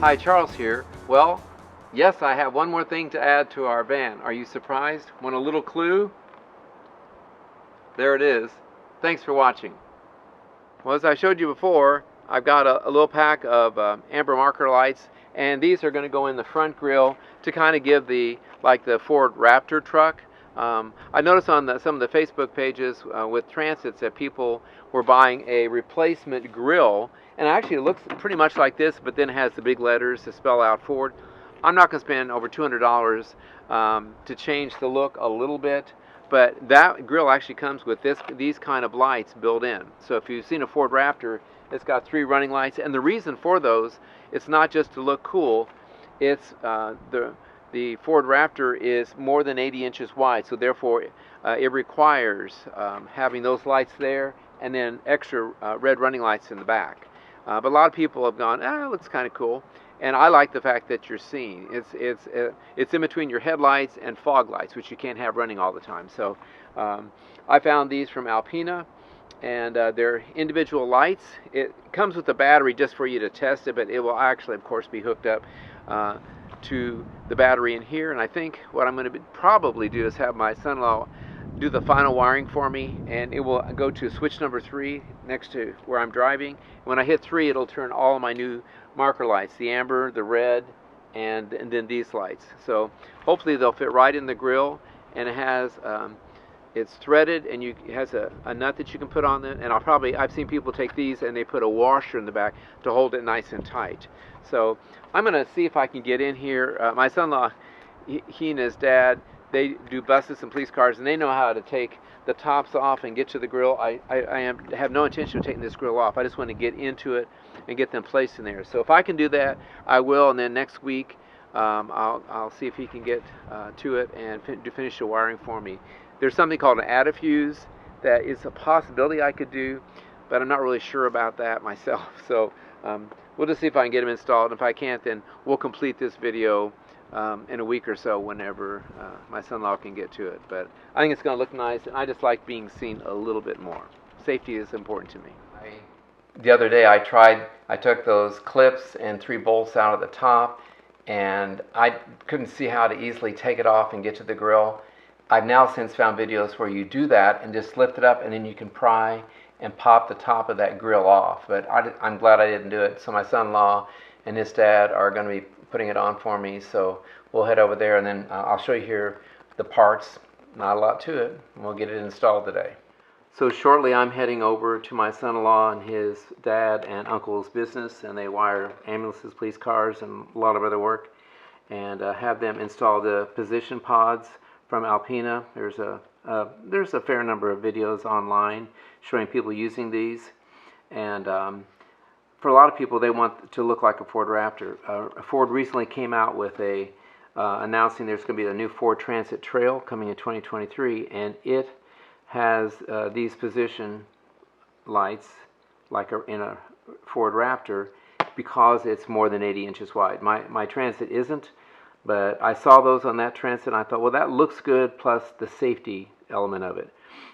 Hi, Charles here. Well, yes, I have one more thing to add to our van. Are you surprised? Want a little clue? There it is. Thanks for watching. Well, as I showed you before, I've got a little pack of amber marker lights, and these are going to go in the front grille to kind of give the Ford Raptor truck. I noticed on some of the Facebook pages with Transits that people were buying a replacement grille, and actually it looks pretty much like this, but then it has the big letters to spell out Ford. I'm not going to spend over $200 to change the look a little bit, but that grille actually comes with these kind of lights built in. So if you've seen a Ford Raptor, it's got 3 running lights, and the reason for those, it's not just to look cool. It's the Ford Raptor is more than 80 inches wide, so therefore it requires having those lights there and then extra red running lights in the back. But a lot of people have gone, it looks kind of cool, and I like the fact that you're seeing. It's in between your headlights and fog lights, which you can't have running all the time. So I found these from Alpina, and they're individual lights. It comes with a battery just for you to test it, but it will actually, of course, be hooked up to the battery in here. And I think what I'm going to probably do is have my son-in-law do the final wiring for me, and it will go to switch number 3 next to where I'm driving. When I hit 3, it'll turn all of my new marker lights, the amber, the red, and then these lights. So hopefully they'll fit right in the grill, and it has it's threaded, and it has a nut that you can put on it. And I've seen people take these and they put a washer in the back to hold it nice and tight. So I'm going to see if I can get in here. My son-in-law, he and his dad, they do buses and police cars, and they know how to take the tops off and get to the grill. I have no intention of taking this grill off. I just want to get into it and get them placed in there. So if I can do that, I will, and then next week I'll see if he can get to it and finish the wiring for me. There's something called an add-a-fuse that is a possibility I could do, but I'm not really sure about that myself. So we'll just see if I can get them installed. And if I can't, then we'll complete this video in a week or so whenever my son-in-law can get to it. But I think it's going to look nice, and I just like being seen a little bit more. Safety is important to me. The other day I took those clips and 3 bolts out of the top, and I couldn't see how to easily take it off and get to the grill. I've now since found videos where you do that and just lift it up, and then you can pry and pop the top of that grill off. But I'm glad I didn't do it. So my son-in-law and his dad are going to be putting it on for me. So we'll head over there, and then I'll show you here the parts. Not a lot to it. And we'll get it installed today. So shortly I'm heading over to my son-in-law and his dad and uncle's business, and they wire ambulances, police cars, and a lot of other work, and have them install the position pods from Alpina. There's a fair number of videos online showing people using these, and for a lot of people, they want to look like a Ford Raptor. Ford recently came out with announcing there's going to be a new Ford Transit Trail coming in 2023, and it has these position lights like in a Ford Raptor because it's more than 80 inches wide. My Transit isn't, but I saw those on that Transit, and I thought, well, that looks good, plus the safety element of it.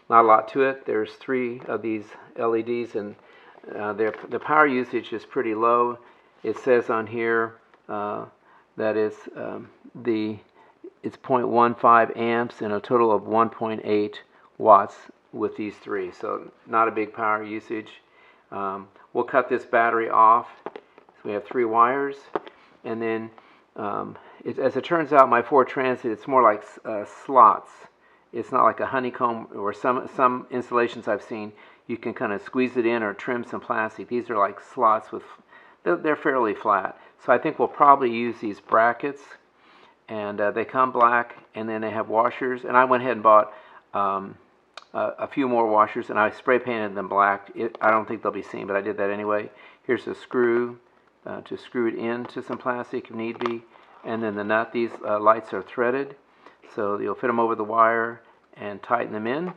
Not a lot to it. There's 3 of these LEDs, and the power usage is pretty low. It says on here that it's 0.15 amps and a total of 1.8 watts with these 3. So not a big power usage. We'll cut this battery off. So we have 3 wires, and then as it turns out, my Ford Transit, it's more like slots. It's not like a honeycomb, or some installations I've seen, you can kind of squeeze it in or trim some plastic. These are like slots they're fairly flat. So I think we'll probably use these brackets, and they come black, and then they have washers. And I went ahead and bought a few more washers, and I spray painted them black. I don't think they'll be seen, but I did that anyway. Here's a screw to screw it into some plastic if need be, and then the nut. These lights are threaded, so you'll fit them over the wire and tighten them in.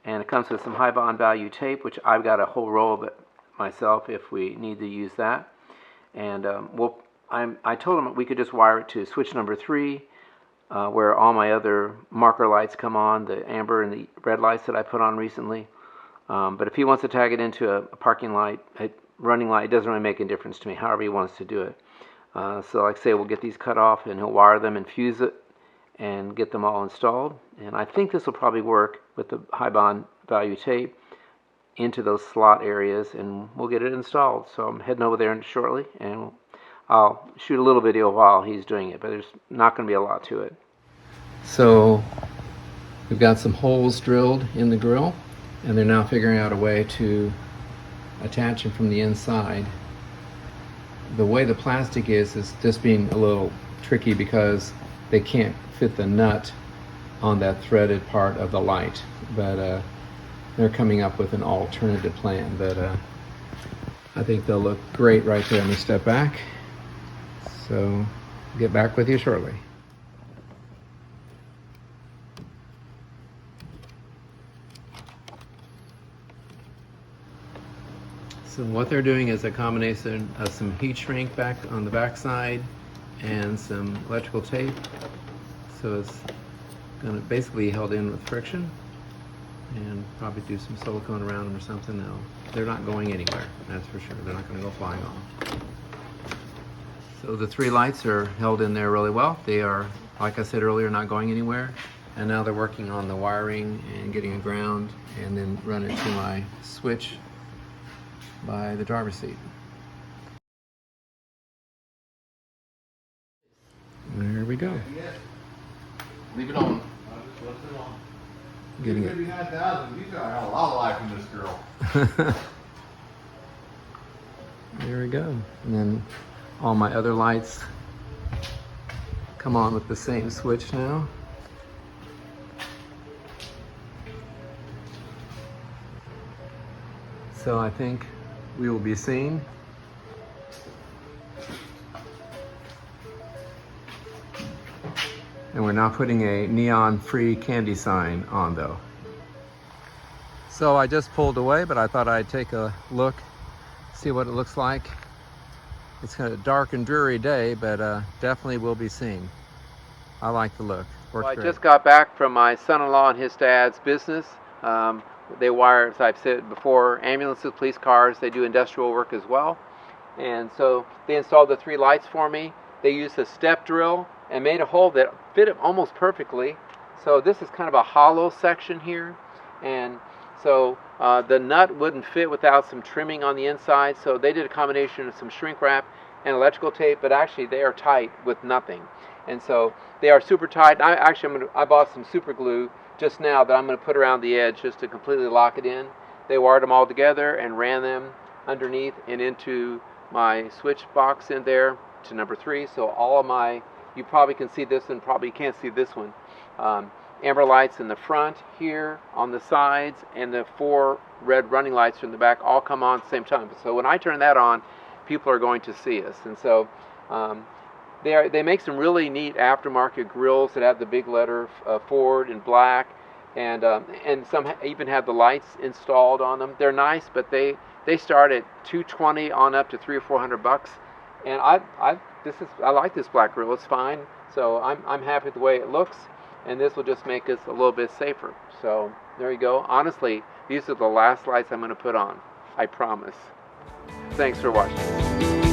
And it comes with some high bond value tape, which I've got a whole roll of it myself if we need to use that. And I told them we could just wire it to switch number 3, where all my other marker lights come on, the amber and the red lights that I put on recently. But if he wants to tag it into a parking light, a running light, it doesn't really make a difference to me, however he wants to do it. So like I say, we'll get these cut off and he'll wire them and fuse it and get them all installed. And I think this will probably work with the high bond value tape into those slot areas, and we'll get it installed. So I'm heading over there shortly, and I'll shoot a little video while he's doing it, but there's not going to be a lot to it. So we've got some holes drilled in the grill, and they're now figuring out a way to attach them from the inside. The way the plastic is just being a little tricky because they can't fit the nut on that threaded part of the light, but they're coming up with an alternative plan. But I think they'll look great right there. Let me step back. So get back with you shortly. So what they're doing is a combination of some heat shrink back on the back side and some electrical tape. So it's going to basically be held in with friction, and probably do some silicone around them or something. No, they're not going anywhere, that's for sure. They're not going to go flying off. So the 3 lights are held in there really well. They are, like I said earlier, not going anywhere. And now they're working on the wiring and getting a ground, and then run it to my switch by the driver's seat. There we go. Leave it on. Getting it. You got a lot of life in this girl. There we go. And then all my other lights come on with the same switch now. So I think we will be seeing and we're now putting a neon-free candy sign on though. So I just pulled away, but I thought I'd take a look, see what it looks like. It's kind of a dark and dreary day, but definitely will be seen. I like the look. Well, I just got back from my son-in-law and his dad's business. They wire, as I've said before, ambulances, police cars. They do industrial work as well. And so they installed the 3 lights for me. They used a step drill and made a hole that fit it almost perfectly. So this is kind of a hollow section here. And so the nut wouldn't fit without some trimming on the inside. So they did a combination of some shrink wrap and electrical tape, but actually they are tight with nothing. And so they are super tight. I bought some super glue just now that I'm going to put around the edge just to completely lock it in. They wired them all together and ran them underneath and into my switch box in there to number 3. So all of my, you probably can see this and probably can't see this one. Amber lights in the front here, on the sides, and the 4 red running lights in the back all come on at the same time. So when I turn that on, people are going to see us. And so they make some really neat aftermarket grills that have the big letter Ford in black, and some even have the lights installed on them. They're nice, but they start at $220 on up to $300 or $400. And I like this black grill. It's fine. So I'm happy with the way it looks, and this will just make us a little bit safer. So there you go. Honestly, these are the last lights I'm going to put on. I promise. Thanks for watching.